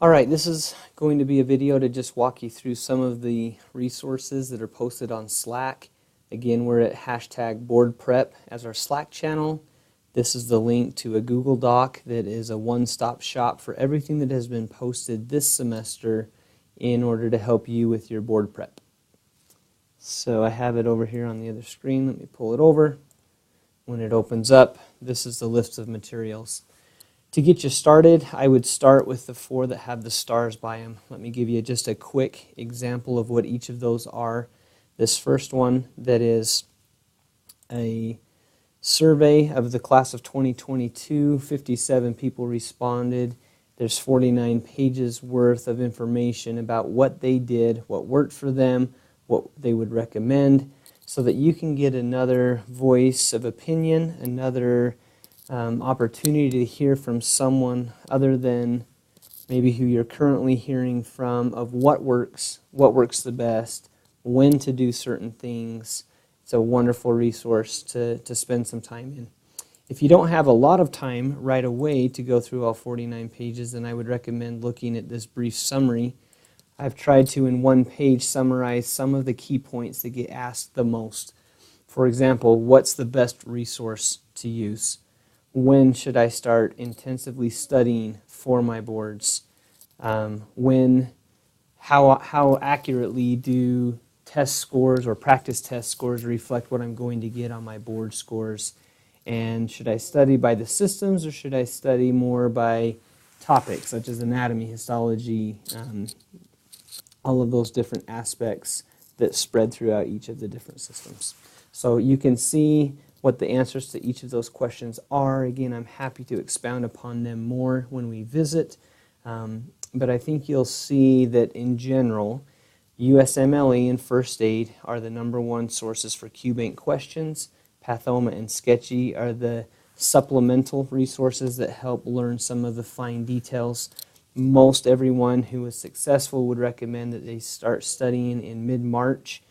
Alright, this is going to be a video to just walk you through some of the resources that are posted on Slack. Again, we're at #BoardPrep as our Slack channel. This is the link to a Google Doc that is a one-stop shop for everything that has been posted this semester in order to help you with your board prep. So I have it over here on the other screen. Let me pull it over. When it opens up, this is the list of materials. To get you started, I would start with the 4 that have the stars by them. Let me give you just a quick example of what each of those are. This first one that is a survey of the class of 2022, 57 people responded. There's 49 pages worth of information about what they did, what worked for them, what they would recommend, so that you can get another voice of opinion, another opportunity to hear from someone other than maybe who you're currently hearing from, of what works the best, when to do certain things. It's a wonderful resource to spend some time in. If you don't have a lot of time right away to go through all 49 pages, then I would recommend looking at this brief summary. I've tried to, in one page, summarize some of the key points that get asked the most. For example, what's the best resource to use? When should I start intensively studying for my boards? How accurately do test scores or practice test scores reflect what I'm going to get on my board scores? And should I study by the systems, or should I study more by topics such as anatomy, histology, all of those different aspects that spread throughout each of the different systems? So you can see what the answers to each of those questions are. Again, I'm happy to expound upon them more when we visit, but I think you'll see that in general, USMLE and First Aid are the #1 sources for QBank questions. Pathoma and Sketchy are the supplemental resources that help learn some of the fine details. Most everyone who is successful would recommend that they start studying in mid-March,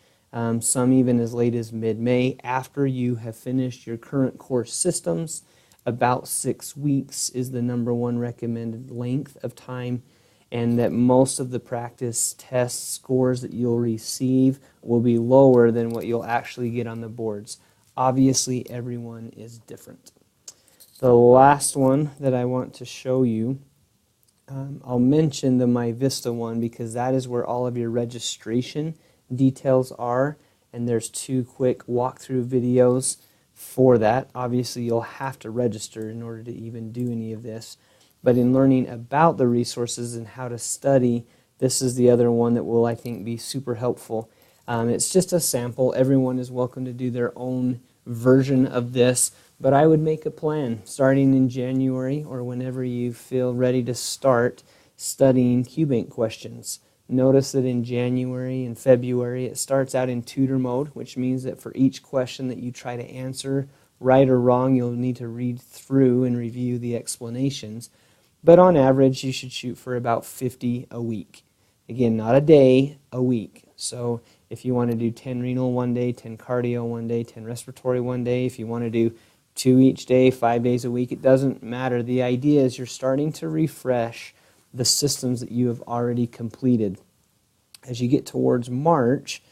some even as late as mid-May, after you have finished your current course systems. About 6 weeks is the #1 recommended length of time, and that most of the practice test scores that you'll receive will be lower than what you'll actually get on the boards. Obviously, everyone is different. The last one that I want to show you, I'll mention the MyVista one because that is where all of your registration details are, and there's 2 quick walkthrough videos for that. Obviously, you'll have to register in order to even do any of this, but in learning about the resources and how to study, this is the other one that will, I think, be super helpful. It's just a sample. Everyone is welcome to do their own version of this, but I would make a plan starting in January or whenever you feel ready to start studying QBank questions. Notice that in January and February it starts out in tutor mode, which means that for each question that you try to answer, right or wrong, you'll need to read through and review the explanations. But on average, you should shoot for about 50 a week. Again, not a day, a week. So if you want to do 10 renal one day, 10 cardio one day, 10 respiratory one day, if you want to do 2 each day, 5 days a week, it doesn't matter. The idea is you're starting to refresh the systems that you have already completed. As you get towards March,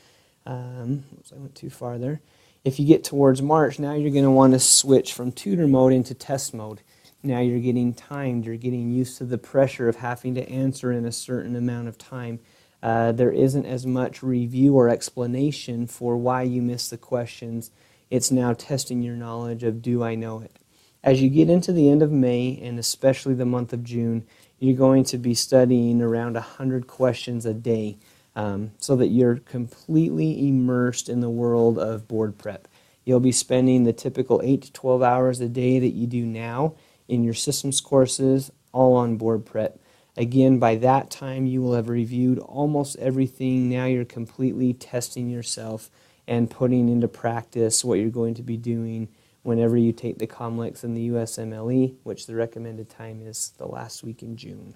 oops, I went too far there. If you get towards March, now you're going to want to switch from tutor mode into test mode. Now you're getting timed, you're getting used to the pressure of having to answer in a certain amount of time. There isn't as much review or explanation for why you missed the questions. It's now testing your knowledge of, do I know it? As you get into the end of May, and especially the month of June, you're going to be studying around 100 questions a day, so that you're completely immersed in the world of board prep. You'll be spending the typical 8 to 12 hours a day that you do now in your systems courses, all on board prep. Again, by that time, you will have reviewed almost everything. Now you're completely testing yourself and putting into practice what you're going to be doing whenever you take the COMLEX and the USMLE, which the recommended time is the last week in June.